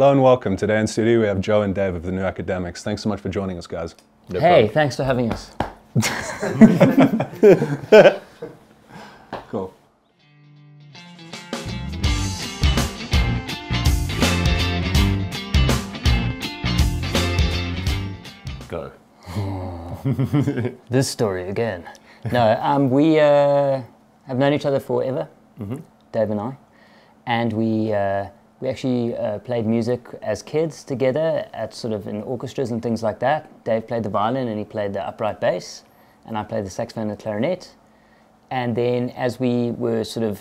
Hello and welcome. Today in studio we have Joe and Dave of the New Academics. Thanks so much for joining us, guys. No problem. Thanks for having us. Cool. Go. This story again. No, we have known each other forever, Dave and I, and we actually played music as kids together at sort of in orchestras and things like that. Dave played the violin and he played the upright bass, and I played the saxophone and the clarinet. And then as we were sort of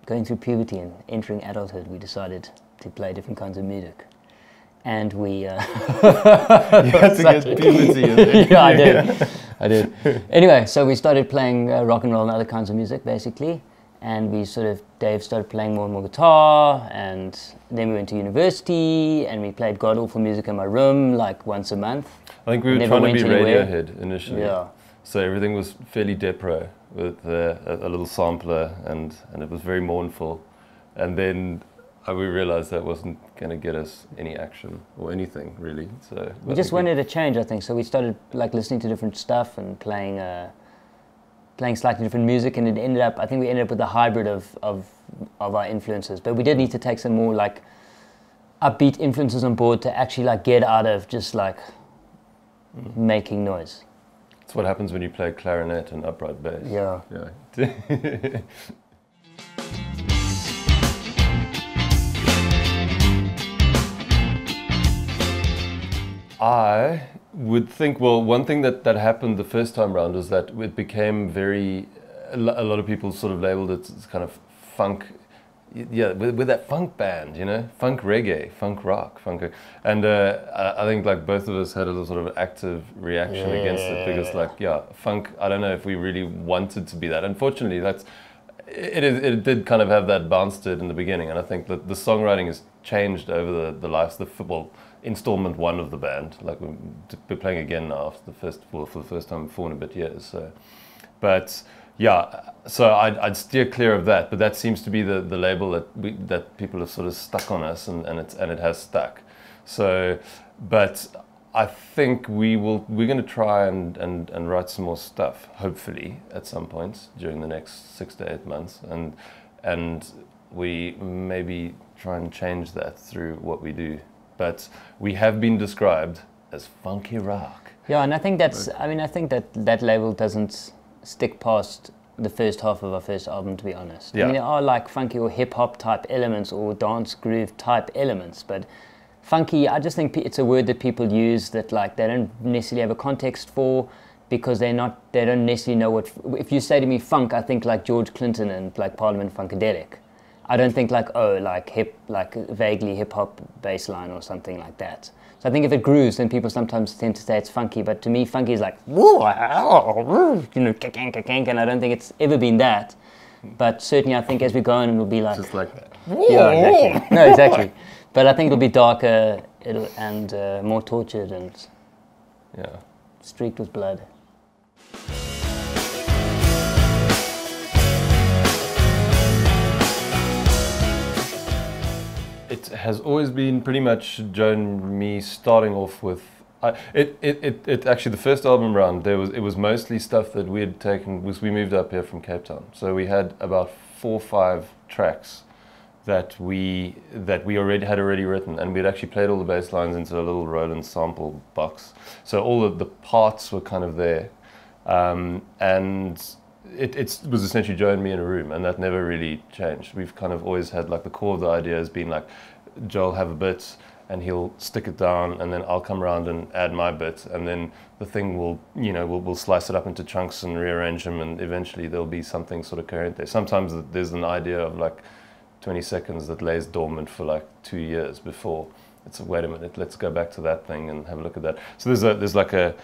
going through puberty and entering adulthood, we decided to play different kinds of music. And we... You had to get puberty in there. Yeah, I did. Anyway, so we started playing rock and roll and other kinds of music, basically. And we sort of, Dave started playing more and more guitar, and then we went to university, and we played god awful music in my room, like once a month. I think we were trying to be Radiohead initially. Yeah. So everything was fairly depro, with a little sampler, and it was very mournful. And then we realized that wasn't going to get us any action or anything, really. So we just wanted a change, I think. So we started like listening to different stuff and playing slightly different music, and it ended up, I think we ended up with a hybrid of our influences. But we did need to take some more like upbeat influences on board to actually like get out of just like making noise. That's what happens when you play clarinet and upright bass. Yeah. Yeah. I would think, well, one thing that happened the first time round was that it became very, a lot of people sort of labeled it as kind of funk, yeah, with that funk band, you know, funk reggae, funk rock, and I think like both of us had a little sort of active reaction against it, because like, yeah, funk, I don't know if we really wanted to be that. Unfortunately, it did kind of have that bounce to it in the beginning, and I think that the songwriting has changed over the lives, the football installment one of the band. Like we're playing again now after for the first time in 4 and a bit years. So, but yeah, so I'd steer clear of that. But that seems to be the label that people have sort of stuck on us, and it has stuck. So, but I think we're going to try and write some more stuff, hopefully at some point during the next 6 to 8 months, and we maybe try and change that through what we do. But we have been described as funky rock. Yeah, and I think that's, I mean, I think that label doesn't stick past the first half of our first album, to be honest. Yeah. I mean, there are like funky or hip-hop type elements or dance groove type elements, but funky, I just think it's a word that people use that like they don't necessarily have a context for, because they don't necessarily know what, if you say to me funk, I think like George Clinton and like Parliament Funkadelic. I don't think like, oh, like vaguely hip-hop bass line or something like that. So I think if it grooves, then people sometimes tend to say it's funky, but to me, funky is like, woo, you know, ka-kank, and I don't think it's ever been that. But certainly I think as we go on, it'll be like... Just like that. Yeah, exactly. No, exactly. But I think it'll be darker and more tortured and streaked with blood. It has always been pretty much Joe and me starting off with. It actually, the first album round, it was mostly stuff that we had taken, because we moved up here from Cape Town. So we had about 4 or 5 tracks that we already had written, and we'd actually played all the bass lines into a little Roland sample box. So all of the parts were kind of there, and it was essentially Joe and me in a room, and that never really changed. We've kind of always had like the core of the idea has been like, Joe'll have a bit and he'll stick it down, and then I'll come around and add my bit, and then the thing will, you know, we'll slice it up into chunks and rearrange them, and eventually there'll be something sort of coherent there. Sometimes there's an idea of like 20 seconds that lays dormant for like 2 years before it's wait a minute, let's go back to that thing and have a look at that. So there's like a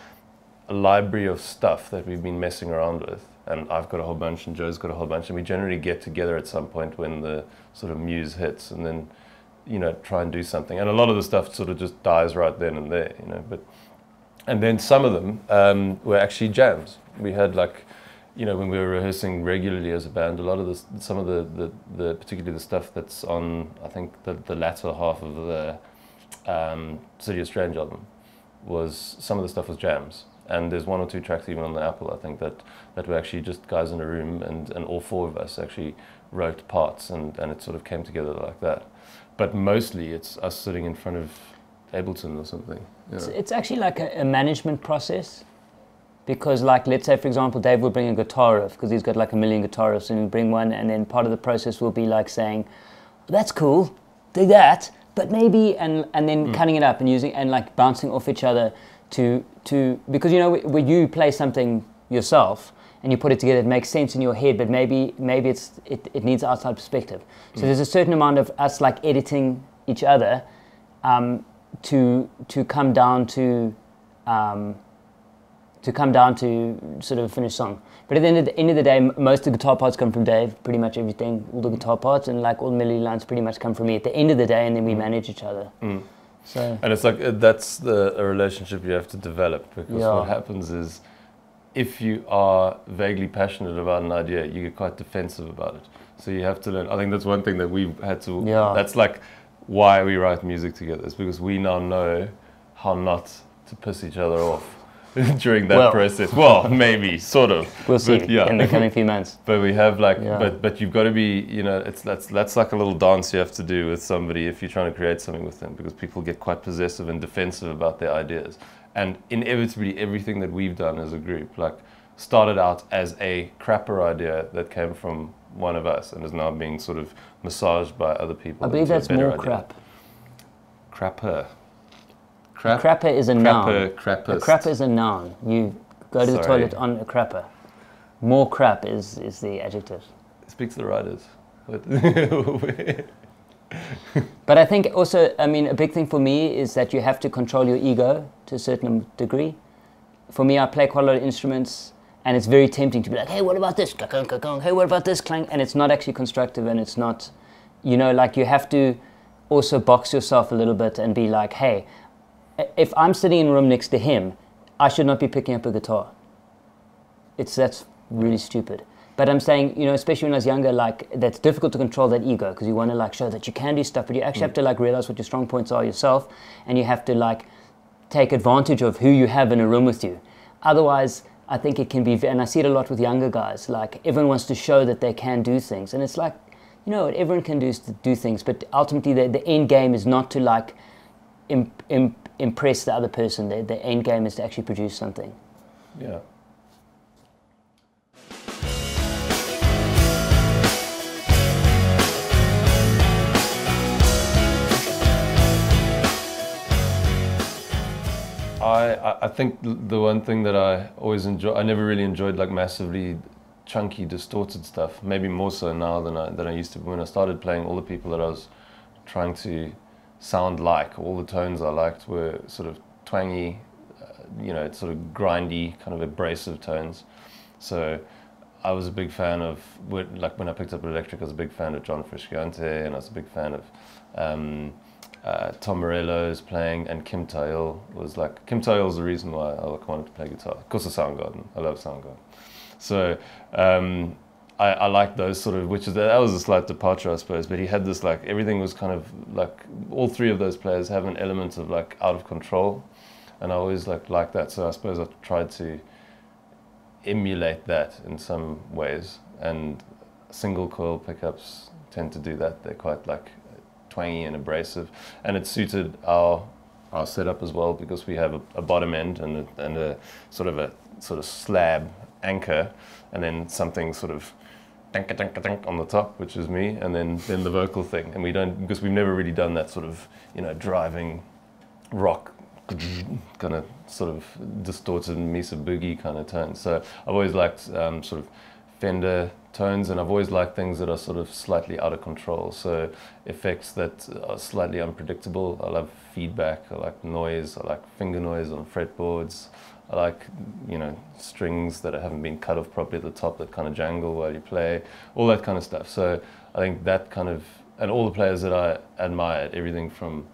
library of stuff that we've been messing around with. And I've got a whole bunch, and Joe's got a whole bunch, and we generally get together at some point when the sort of muse hits, and then, you know, try and do something. And a lot of the stuff sort of just dies right then and there, you know. And then some of them were actually jams. We had like, you know, when we were rehearsing regularly as a band, a lot of some of the particularly the stuff that's on, I think, the latter half of the City of Strange album, some of the stuff was jams. And there's 1 or 2 tracks even on the Apple, I think, that were actually just guys in a room, and all 4 of us actually wrote parts, and it sort of came together like that. But mostly it's us sitting in front of Ableton or something. You know. It's actually like a management process. Because, like, let's say, for example, Dave will bring a guitar riff, because he's got like 1 million guitar riffs, and he'll bring one, and then part of the process will be like saying, that's cool, do that, but maybe, and then cutting it up and using, and like bouncing off each other to because, you know, when you play something yourself and you put it together, it makes sense in your head, but maybe it needs outside perspective. So there's a certain amount of us like editing each other to come down to sort of a finished song. But at the end of the day, most of the guitar parts come from Dave, pretty much everything, all the guitar parts, and like all the melody lines pretty much come from me at the end of the day, and then we manage each other. So, and it's like, that's a relationship you have to develop, because what happens is, if you are vaguely passionate about an idea, you get quite defensive about it. So you have to learn. I think that's one thing that we've had to, that's like why we write music together, is because we now know how not to piss each other off during that process. Well, maybe, sort of. We'll see in the coming few months. But we have like, but you've got to be, you know, that's like a little dance you have to do with somebody if you're trying to create something with them, because people get quite possessive and defensive about their ideas. And inevitably, everything that we've done as a group, like, started out as a crapper idea that came from one of us and is now being sort of massaged by other people. I believe that's more crap. Crapper. Crapper is a noun. Crappist. A crapper is a noun. You go to the toilet on a crapper. More crap is the adjective. Speak to the writers. But I think also, I mean, a big thing for me is that you have to control your ego to a certain degree. For me, I play quite a lot of instruments, and it's very tempting to be like, hey, what about this? Hey, what about this? Clang. And it's not actually constructive, and it's not, you know, like, you have to also box yourself a little bit and be like, hey, if I'm sitting in a room next to him, I should not be picking up a guitar. That's really stupid. But I'm saying, you know, especially when I was younger, like, that's difficult to control that ego, because you want to like show that you can do stuff, but you actually have to like realize what your strong points are yourself, and you have to like take advantage of who you have in a room with you. Otherwise, I think it can be, and I see it a lot with younger guys, like, everyone wants to show that they can do things, and it's like, you know, everyone can do things, but ultimately the end game is not to like impress the other person. The end game is to actually produce something. Yeah. I think the one thing that I always enjoy, I never really enjoyed like massively chunky, distorted stuff. Maybe more so now than I used to. When I started playing, all the people that I was trying to sound like, all the tones I liked were sort of twangy, you know, sort of grindy, kind of abrasive tones. So I was a big fan of, like, when I picked up electric, I was a big fan of John Frusciante, and I was a big fan of Tom Morello's playing, and Kim Tail was like, Kim Tail's the reason why I wanted to play guitar. Of course, the Soundgarden. I love Soundgarden. So I like those sort of, that was a slight departure, I suppose, but he had this, like, everything was kind of like, all 3 of those players have an element of like out of control, and I always like that. So I suppose I tried to emulate that in some ways, and single coil pickups tend to do that. They're quite like twangy and abrasive, and it suited our setup as well, because we have a bottom end and a sort of slab anchor, and then something sort of on the top, which is me, and then the vocal thing. And we don't, because we've never really done that sort of, you know, driving rock kind of sort of distorted Mesa Boogie kind of tone. So I've always liked sort of Fender tones, and I've always liked things that are sort of slightly out of control. So effects that are slightly unpredictable. I love feedback, I like noise, I like finger noise on fretboards. I like, you know, strings that haven't been cut off properly at the top that kind of jangle while you play, all that kind of stuff. So I think that kind of, and all the players that I admired, everything from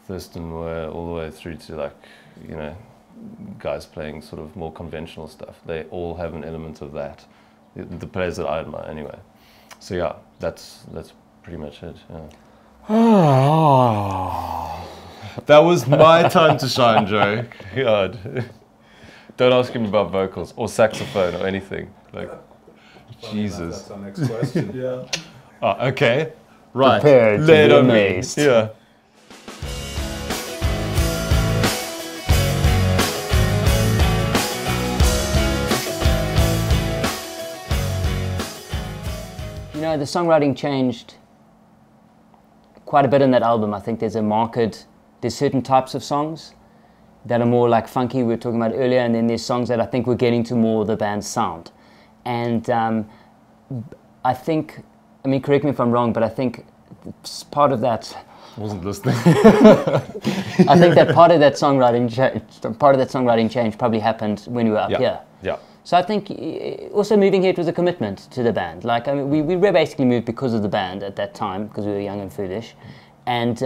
Thurston Moore all the way through to, like, you know, guys playing sort of more conventional stuff, they all have an element of that. the players that I admire anyway. So yeah, that's pretty much it. Yeah. That was my time to shine, Joe. God. Don't ask him about vocals or saxophone or anything. Like, Jesus. That's our next question. Yeah. Oh, okay. Right. Prepared to Lay it be on me. amazed. Yeah. You know, the songwriting changed quite a bit in that album. I think there's certain types of songs that are more like funky, we were talking about earlier, and then there's songs that I think we're getting to more of the band's sound. And I think, I mean, correct me if I'm wrong, but I think part of that... I wasn't listening. I think that part of that songwriting change probably happened when we were up here. Yeah. So I think also moving here, it was a commitment to the band. Like, I mean, we basically moved because of the band at that time, because we were young and foolish. And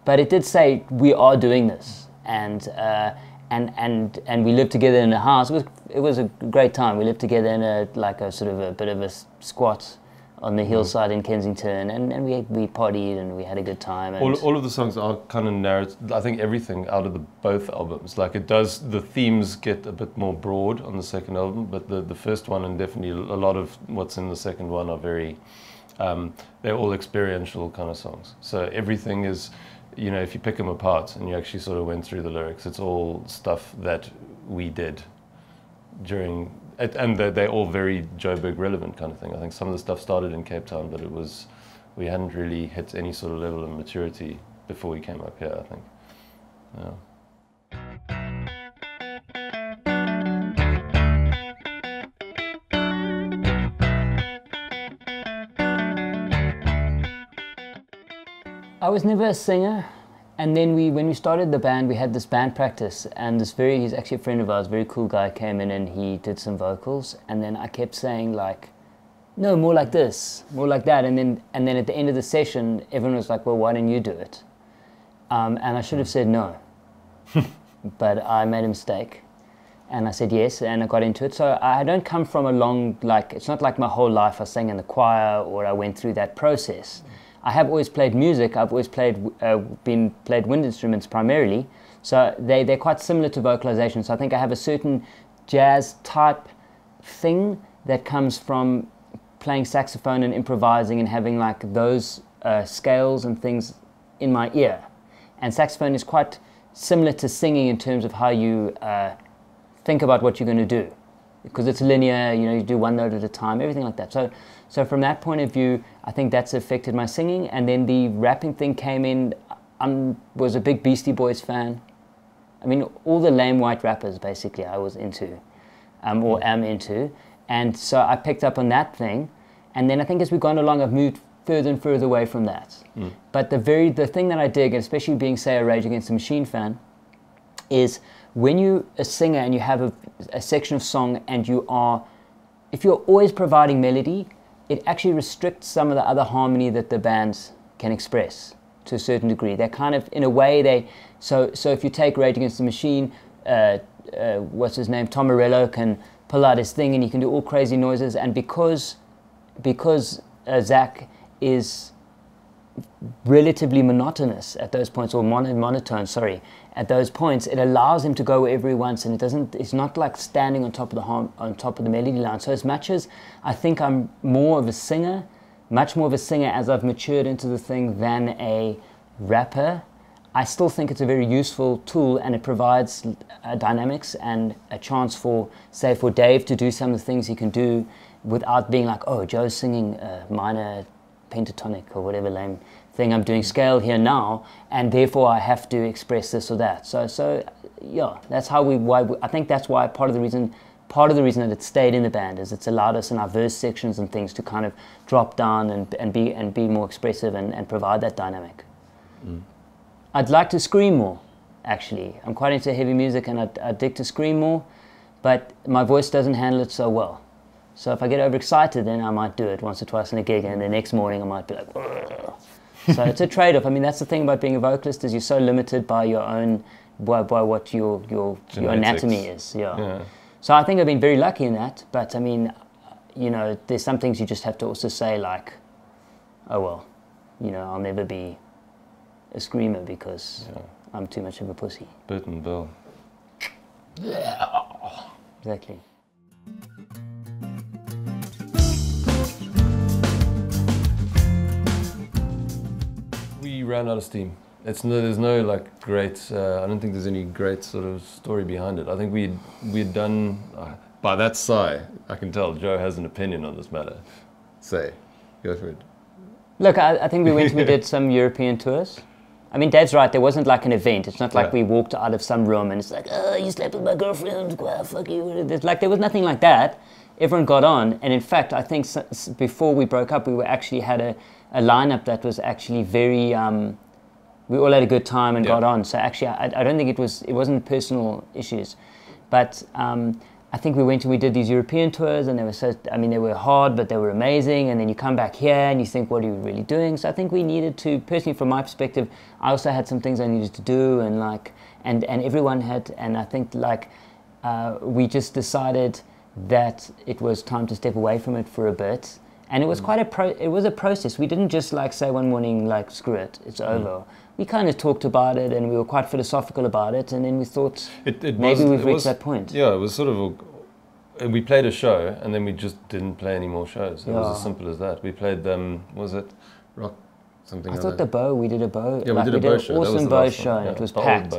but it did say we are doing this, and we lived together in a house. It was a great time. We lived together in a sort of a bit of a squat on the hillside in Kensington, and we partied and we had a good time. And all of the songs are kind of narrative. I think everything out of both albums, like it does, the themes get a bit more broad on the second album, but the first one and definitely a lot of what's in the second one are very, they're all experiential kind of songs. So everything is, you know, if you pick them apart and you actually sort of went through the lyrics, it's all stuff that we did during. And they're all very Joburg relevant kind of thing. I think some of the stuff started in Cape Town, but we hadn't really hit any sort of level of maturity before we came up here, I think. I was never a singer. And then when we started the band, we had this band practice, and he's actually a friend of ours, very cool guy, came in and he did some vocals, and then I kept saying like, no, more like this, more like that, and then at the end of the session, everyone was like, well, why didn't you do it? And I should have said no, but I made a mistake, and I said yes, and I got into it. So I don't come from a long, like, it's not like my whole life I sang in the choir or I went through that process. I have always played music. I've always played wind instruments primarily, so they're quite similar to vocalization. So I think I have a certain jazz type thing that comes from playing saxophone and improvising and having like those scales and things in my ear. And saxophone is quite similar to singing in terms of how you think about what you're going to do, because it's linear. You know, you do one note at a time, everything like that. So from that point of view, I think that's affected my singing. And then the rapping thing came in. I was a big Beastie Boys fan. I mean, all the lame white rappers, basically, I was into, or am into. And so I picked up on that thing. And then I think as we've gone along, I've moved further and further away from that. But the thing that I dig, especially being, say, a Rage Against the Machine fan, is when you're a singer and you have a section of song and if you're always providing melody, it actually restricts some of the other harmony that the bands can express to a certain degree. They're kind of, in a way, so if you take Rage Against the Machine, what's his name, Tom Morello can pull out his thing and he can do all crazy noises, and because Zach is relatively monotonous at those points, or monotone, sorry, at those points, it allows him to go wherever he wants, and it's not like standing on top of the melody line. So as much as I think I'm more of a singer, much more of a singer as I've matured into the thing than a rapper, I still think it's a very useful tool, and it provides dynamics and a chance for Dave to do some of the things he can do without being like, oh, Joe's singing minor pentatonic or whatever lame thing, I'm doing scale here now, and therefore I have to express this or that. So yeah, that's how I think that's why part of the reason that it stayed in the band is it's allowed us in our verse sections and things to kind of drop down and be more expressive and provide that dynamic. I'd like to scream more, actually. I'm quite into heavy music and I dig to scream more, but my voice doesn't handle it so well. So if I get overexcited, then I might do it once or twice in a gig, and the next morning I might be like, ugh. So it's a trade-off. I mean, that's the thing about being a vocalist, is you're so limited by your own, by what your anatomy is. Yeah. So I think I've been very lucky in that. But I mean, you know, there's some things you just have to also say, like, oh well, you know, I'll never be a screamer because I'm too much of a pussy. Bert and Bill. Exactly. We ran out of steam. There's no like great. I don't think there's any great sort of story behind it. I think we'd done. By that sigh, I can tell Joe has an opinion on this matter. Say, go for it. Look, I think we went and we did some European tours. I mean, Dad's right, there wasn't like an event. It's not like we walked out of some room and it's like, oh, you slept with my girlfriend, well, fuck you. There was nothing like that. Everyone got on. And in fact, I think before we broke up, we were actually had a lineup that was actually very, we all had a good time and got on. So actually, I don't think it wasn't personal issues. But I think we went and we did these European tours and they were hard, but they were amazing. And then you come back here and you think, what are you really doing? So I think we needed to, personally from my perspective, I also had some things I needed to do and everyone had, and I think we just decided that it was time to step away from it for a bit. And it was quite it was a process. We didn't just say one morning, screw it, it's over. We kind of talked about it and we were quite philosophical about it, and then we thought maybe we've reached that point. Yeah, it was sort of we played a show and then we just didn't play any more shows. It was as simple as that. We played was it rock something? I thought we did a bow. Yeah, we did a bow show. Awesome bow show, and it was packed.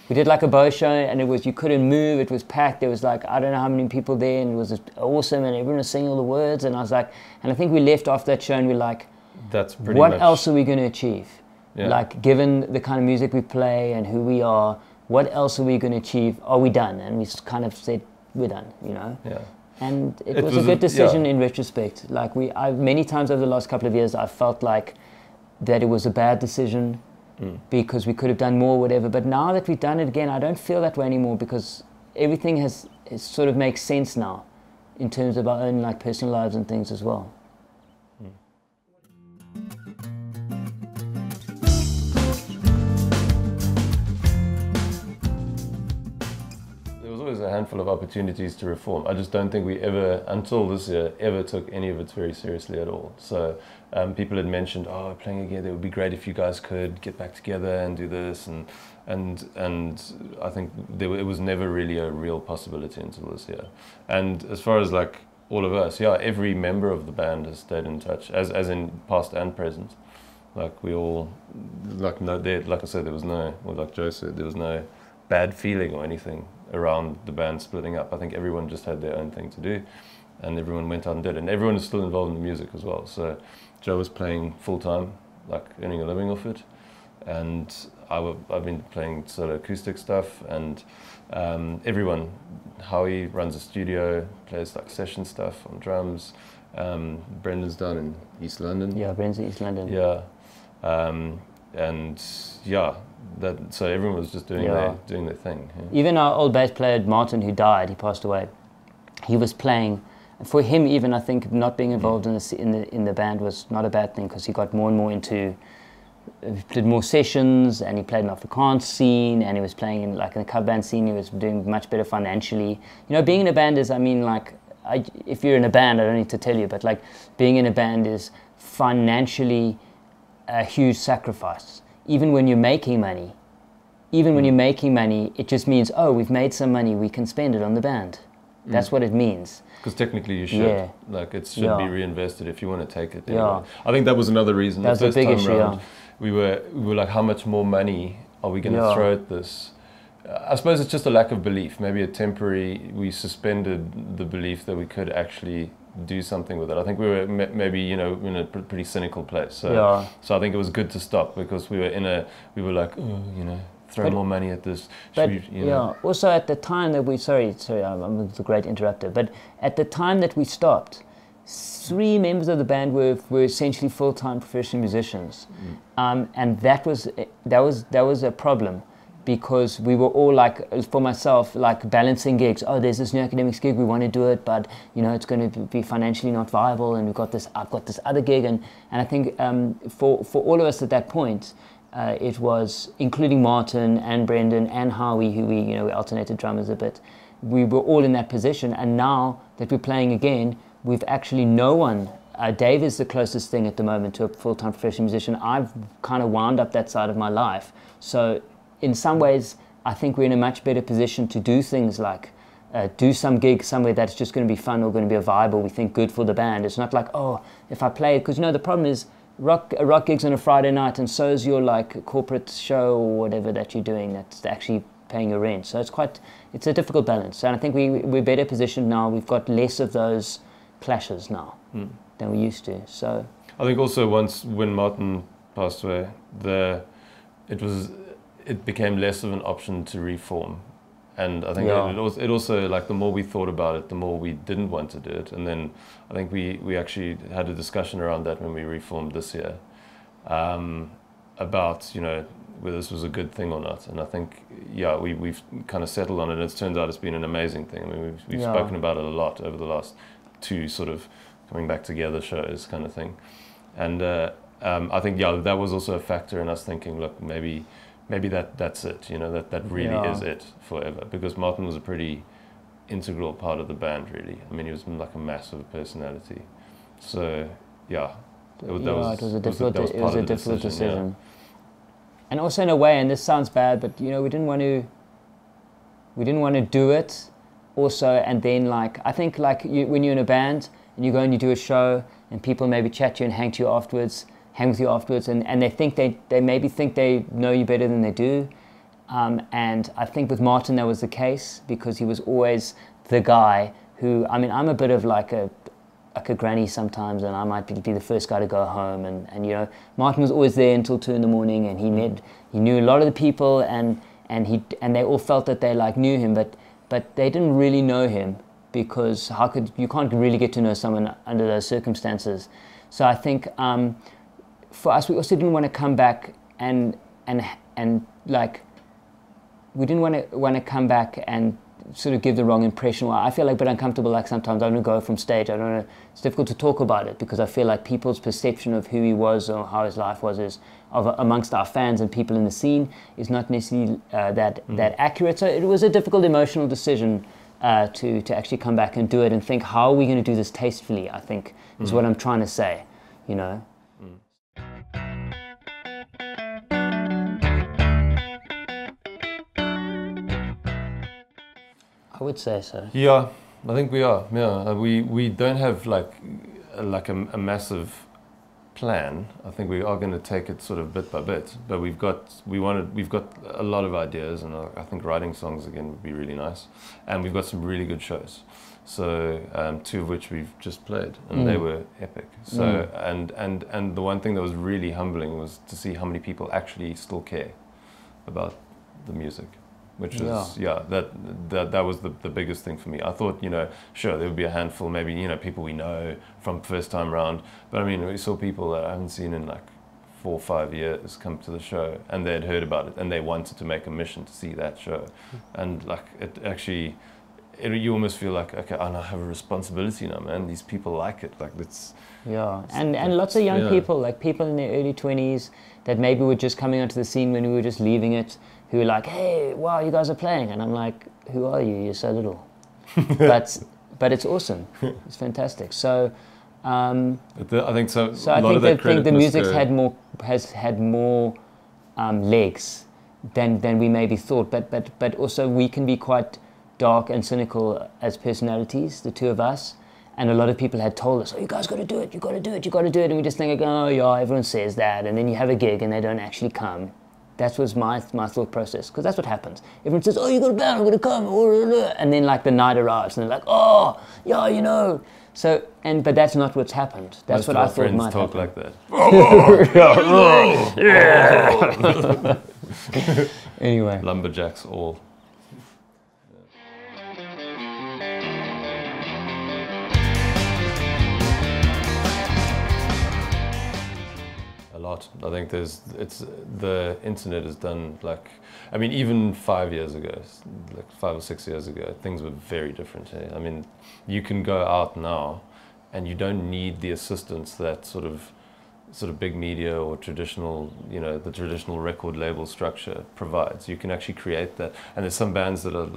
We did a bow show and you couldn't move. It was packed. There was I don't know how many people there, and it was awesome, and everyone was singing all the words. And I was and I think we left after that show and we're that's pretty what much. else are we going to achieve? Yeah. Given the kind of music we play and who we are, what else are we going to achieve? Are we done? And we kind of said, we're done, you know? Yeah. And it was a good decision in retrospect. Many times over the last couple of years, I felt that it was a bad decision because we could have done more, whatever. But now that we've done it again, I don't feel that way anymore because everything has sort of makes sense now in terms of our own personal lives and things as well. A handful of opportunities to reform. I just don't think we ever, until this year, ever took any of it very seriously at all. So people had mentioned, oh, playing again, it would be great if you guys could get back together and do this, and I think it was never really a real possibility until this year. And as far as all of us, every member of the band has stayed in touch, as in past and present. We all, I said, there was no, like Joe said, there was no bad feeling or anything around the band splitting up. I think everyone just had their own thing to do, and everyone went out and did it. And everyone is still involved in the music as well. So Joe was playing full time, earning a living off it, and I've been playing solo acoustic stuff. And everyone, Howie runs a studio, plays session stuff on drums. Brendan's down in East London. Yeah, Brendan's in East London. Yeah, so everyone was just doing their thing. Yeah. Even our old bass player Martin, who died, he passed away. He was playing. For him, even I think not being involved in the band was not a bad thing because he got more and more into. He did more sessions, and he played in the Afrikaans scene, and he was playing in the cover band scene. He was doing much better financially. You know, being in a band is, if you're in a band, I don't need to tell you, but being in a band is financially a huge sacrifice. Even when you're making money, it just means, oh, we've made some money, we can spend it on the band. That's what it means. Because technically you should. Yeah. It should be reinvested if you want to take it. Anyway. I think that was another reason. That's a big issue, round, we were how much more money are we going to throw at this? I suppose it's just a lack of belief. Maybe we suspended the belief that we could actually do something with it. I think we were maybe in a pretty cynical place. So I think it was good to stop because we were throw more money at this. Also at the time that sorry, I'm a great interrupter, but at the time that we stopped, 3 members of the band were essentially full-time professional musicians, and that was a problem. Because we were all for myself, balancing gigs. Oh, there's this New Academics gig, we want to do it, but it's going to be financially not viable, and I've got this other gig, and I think for all of us at that point, it was, including Martin and Brendan and Howie, who we alternated drummers a bit. We were all in that position, and now that we're playing again, we've actually no one. Dave is the closest thing at the moment to a full-time professional musician. I've kind of wound up that side of my life. So in some ways, I think we're in a much better position to do things like do some gig somewhere that's just going to be fun or going to be a vibe or we think good for the band. It's not like, oh, if I play it, because the problem is a rock gig's on a Friday night and so is your like corporate show or whatever that you're doing that's actually paying your rent. So it's a difficult balance. And I think we're better positioned now. We've got less of those clashes now than we used to. So I think also when Martin passed away, it became less of an option to reform. And I think it also, like, the more we thought about it, the more we didn't want to do it. And then I think we actually had a discussion around that when we reformed this year, about, whether this was a good thing or not. And I think, we've kind of settled on it. And it turns out it's been an amazing thing. I mean, we've spoken about it a lot over the last 2 sort of coming back together shows kind of thing. And I think, that was also a factor in us thinking, look, maybe that's it, that really is it forever. Because Martin was a pretty integral part of the band, really. I mean, he was like a massive personality. So, it was a difficult decision. Yeah. And also in a way, and this sounds bad, but we didn't want to do it. Also, and then I think when you're in a band and you go and you do a show and people maybe chat to you and hang with you afterwards, and they maybe think they know you better than they do. And I think with Martin that was the case, because he was always the guy who, I mean, I'm a bit of like a granny sometimes, and I might be the first guy to go home, and Martin was always there until 2 in the morning, and he knew a lot of the people, and they all felt that they knew him, but they didn't really know him, because you can't really get to know someone under those circumstances. So I think for us, we also didn't want to come back and we didn't want to come back and sort of give the wrong impression. Well, I feel a bit uncomfortable, sometimes I don't go from stage. I don't know. It's difficult to talk about it because I feel like people's perception of who he was or how his life was amongst our fans and people in the scene is not necessarily that accurate. So it was a difficult emotional decision to actually come back and do it and think, how are we going to do this tastefully, I think, is what I'm trying to say, I would say so. Yeah, I think we are. Yeah, we don't have a massive plan. I think we are going to take it sort of bit by bit. But we've got a lot of ideas, and I think writing songs again would be really nice. And we've got some really good shows. So 2 of which we've just played, and they were epic. So and the one thing that was really humbling was to see how many people actually still care about the music. Which is that was the biggest thing for me. I thought, sure, there would be a handful, maybe, people we know from first time round, but I mean, we saw people that I haven't seen in 4 or 5 years come to the show, and they'd heard about it and they wanted to make a mission to see that show. And it actually, you almost feel like, okay, I have a responsibility now, man. These people like it, it's and lots of young people, people in their early 20s that maybe were just coming onto the scene when we were just leaving it, who were like, hey, wow, you guys are playing. And I'm like, who are you? You're so little. but it's awesome. It's fantastic. So I think so. So I think the music has had more legs than we maybe thought. But also we can be quite dark and cynical as personalities, the 2 of us. And a lot of people had told us, oh, you guys got to do it, you got to do it, you got to do it. And we just think, oh, yeah, everyone says that. And then you have a gig and they don't actually come. That was my thought process, because that's what happens. Everyone says, oh, you got a band, I'm going to come. And then the night arrives and they're like, oh, yeah, So, but that's not what's happened. That's what I thought might happen. Most of our friends talk like that. Yeah. Anyway. Lumberjacks all. I think the internet has done even 5 years ago, 5 or 6 years ago, things were very different. I mean, you can go out now and you don't need the assistance that sort of big media or traditional, the traditional record label structure provides. You can actually create that. And there's some bands that are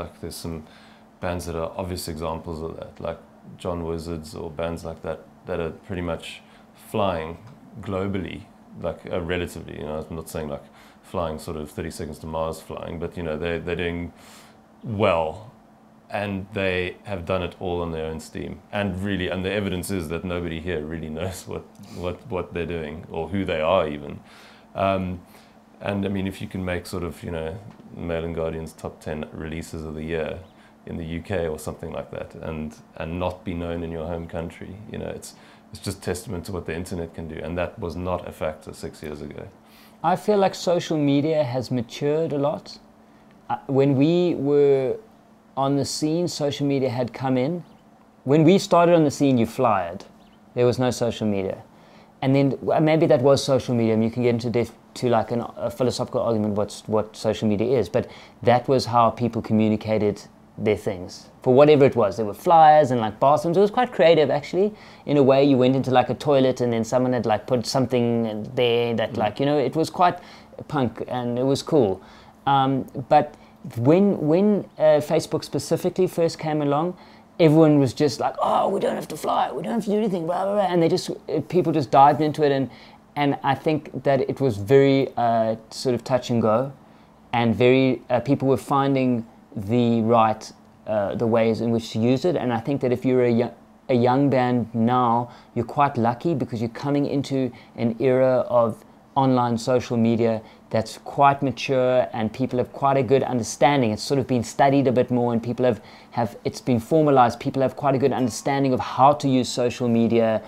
obvious examples of that, like John Wizards or bands like that are pretty much flying globally, like relatively. You know, I'm not saying like flying sort of 30 seconds to Mars flying, but you know they're doing well, and they have done it all on their own steam. And really, and the evidence is that nobody here really knows what they're doing or who they are even. And I mean, if you can make sort of, you know, Mail and Guardian's top 10 releases of the year in the UK or something like that, and not be known in your home country, you know, it's just testament to what the internet can do, and that was not a factor 6 years ago. I feel like social media has matured a lot. When we were on the scene, social media had come in. When we started on the scene, you flyered. There was no social media. And then maybe that was social media. I mean, you can get into like a philosophical argument what social media is, but that was how people communicated their things. For whatever it was, there were flyers and like bathrooms. It was quite creative, actually. In a way, you went into like a toilet and then someone had like put something there that like, you know, it was quite punk and it was cool. But when Facebook specifically first came along, everyone was just like, oh, we don't have to fly, we don't have to do anything, blah, blah, blah. And people just dived into it. And I think that it was very sort of touch and go, and very, people were finding the right, the ways in which to use it. And I think that if you're a young band now, you're quite lucky because you're coming into an era of online social media that's quite mature, and people have quite a good understanding. It's sort of been studied a bit more, and people have it's been formalized. People have quite a good understanding of how to use social media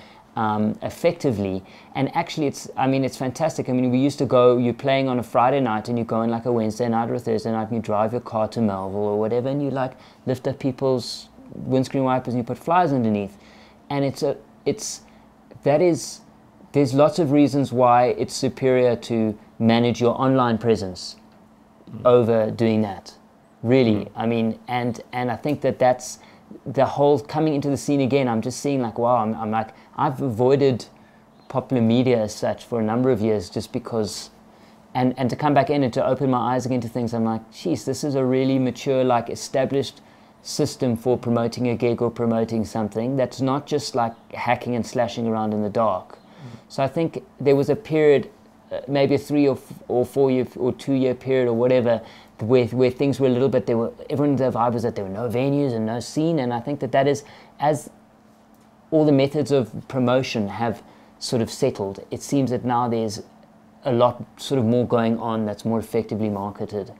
effectively. And actually it's fantastic. I mean, we used to go, you're playing on a Friday night and you go on like a Wednesday night or a Thursday night and you drive your car to Melville or whatever, and you like lift up people's windscreen wipers and you put flyers underneath. And there's lots of reasons why it's superior to manage your online presence over doing that, really. I mean, and I think that's the whole coming into the scene again. I'm just seeing like, wow, I'm like, I've avoided popular media as such for a number of years just because, and to come back in and to open my eyes again to things, I'm like, geez, this is a really mature, like established system for promoting a gig or promoting something that's not just like hacking and slashing around in the dark. So I think there was a period, maybe a 3 or 4 year or 2 year period or whatever, where things were a little bit, everyone's vibe was that there were no venues and no scene. And I think that is, as all the methods of promotion have sort of settled, it seems that now there's a lot sort of more going on that's more effectively marketed.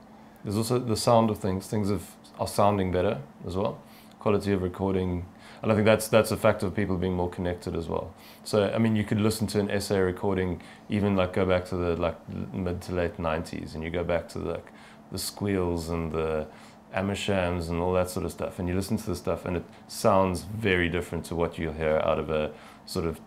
There's also the sound of things. Things are sounding better as well. Quality of recording. And I think that's a factor of people being more connected as well. So, I mean, you could listen to an essay recording, even like go back to the like mid to late 90s, and you go back to like the squeals and the Amershams and all that sort of stuff, and you listen to the stuff and it sounds very different to what you'll hear out of a sort of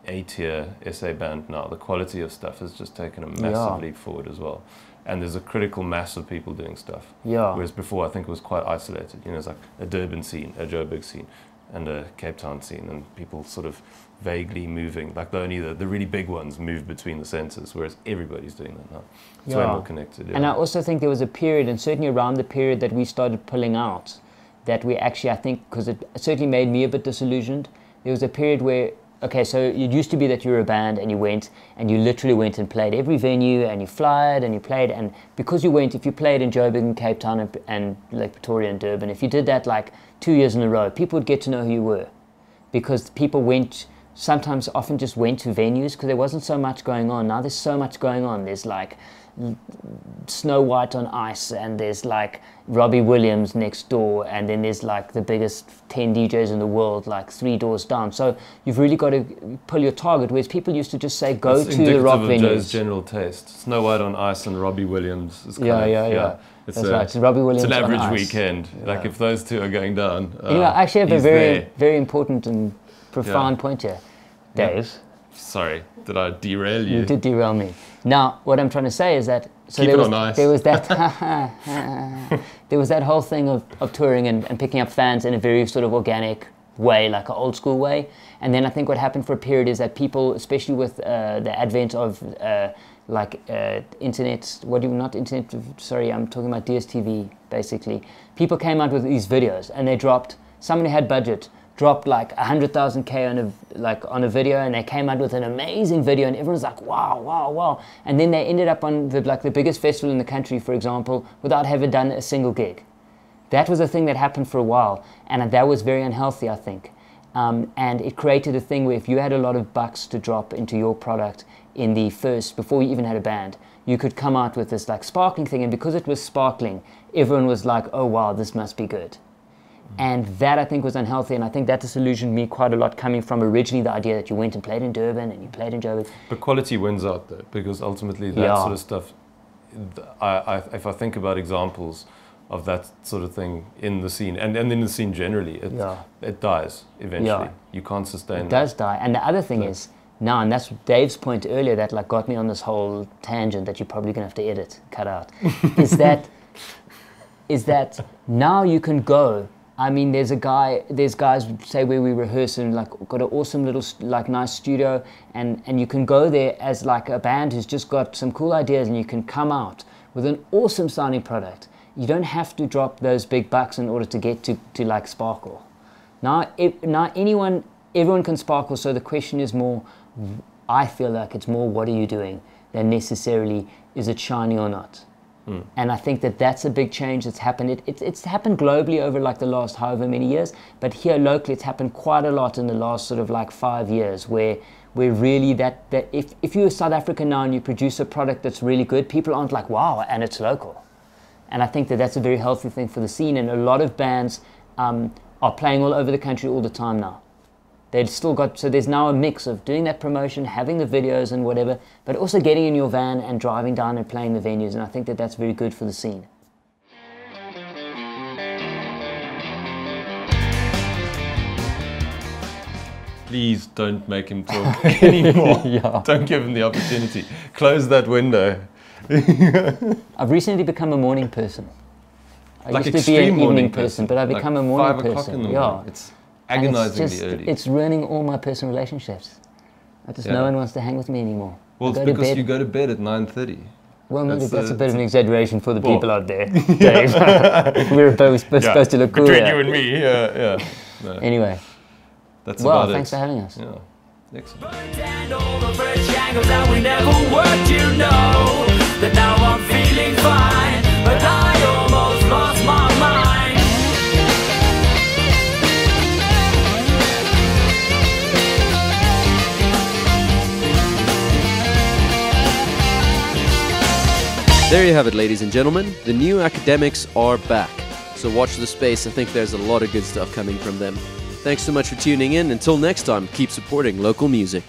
A-tier essay band now. The quality of stuff has just taken a massive leap forward as well. And there's a critical mass of people doing stuff. Yeah. Whereas before, I think it was quite isolated. You know, it's like a Durban scene, a Joburg scene, and a Cape Town scene, and people sort of vaguely moving. Like the really big ones move between the centres, whereas everybody's doing that now. It's way more connected. Yeah. And I also think there was a period, and certainly around the period that we started pulling out, that we actually, I think, because it certainly made me a bit disillusioned, there was a period where, okay, so it used to be that you were a band and you went and you literally went and played every venue and you flyed and you played, and because you went, if you played in Joburg and Cape Town and Lake Victoria and Durban, if you did that like 2 years in a row, people would get to know who you were, because people often just went to venues because there wasn't so much going on. Now there's so much going on. There's like Snow White on Ice, and there's like Robbie Williams next door, and then there's like the biggest 10 DJs in the world like 3 doors down. So you've really got to pull your target, whereas people used to just say go to the rock venues. Joe's general taste. Snow White on Ice and Robbie Williams is yeah. It's right. So Robbie Williams, it's an average weekend. Yeah. Like if those two are going down. I actually have a very important and profound point here, Dave. Yeah. Sorry, did I derail you? You did derail me. Now, what I'm trying to say is that there was that whole thing of touring and picking up fans in a very sort of organic way, like an old school way. And then I think what happened for a period is that people, especially with the advent of internet, I'm talking about DSTV basically. People came out with these videos and they dropped, someone who had budget dropped like 100,000K on a video, and they came out with an amazing video, and everyone's like, wow, wow, wow. And then they ended up on the biggest festival in the country, for example, without having done a single gig. That was a thing that happened for a while, and that was very unhealthy, I think. And it created a thing where if you had a lot of bucks to drop into your product in the first, before you even had a band, you could come out with this like sparkling thing, and because it was sparkling, everyone was like, oh wow, this must be good. And that, I think, was unhealthy, and I think that disillusioned me quite a lot, coming from originally the idea that you went and played in Durban and you played in Joburg. But quality wins out though, because ultimately that sort of stuff, if I think about examples of that sort of thing in the scene, and in the scene generally, it dies eventually. Yeah. You can't sustain it. It does die. And the other thing is, now, and that's Dave's point earlier that like got me on this whole tangent that you're probably going to have to edit, cut out, is that now you can go. I mean, there's guys, say, where we rehearse and like got an awesome little like nice studio, and you can go there as like a band who's just got some cool ideas, and you can come out with an awesome sounding product. You don't have to drop those big bucks in order to get to like sparkle. Now everyone can sparkle, so the question is more, I feel like it's more, what are you doing, than necessarily is it shiny or not. And I think that that's a big change that's happened. It's happened globally over like the last however many years, but here locally it's happened quite a lot in the last sort of like 5 years, where really that if you're South African now and you produce a product that's really good, people aren't like, wow, and it's local. And I think that that's a very healthy thing for the scene, and a lot of bands are playing all over the country all the time now. They've still got, so there's now a mix of doing that promotion, having the videos and whatever, but also getting in your van and driving down and playing the venues, and I think that that's very good for the scene. Please don't make him talk anymore. Don't give him the opportunity. Close that window. I've recently become a morning person. I like used to be an evening person, but I've become a morning person. 5 o'clock in the morning. It's agonizingly early. It's ruining all my personal relationships. No one wants to hang with me anymore. Well, it's because you go to bed at 9:30. Well, maybe that's a bit of an exaggeration for the people out there, Dave. We're both supposed to look cool. Between you and me, No. Anyway. That's about thanks for having us. Yeah. Excellent. And all the fresh angles that we never worked, you know, that now I'm feeling fine, but I almost lost my mind. There you have it, ladies and gentlemen. The New Academics are back. So watch the space. I think there's a lot of good stuff coming from them. Thanks so much for tuning in. Until next time, keep supporting local music.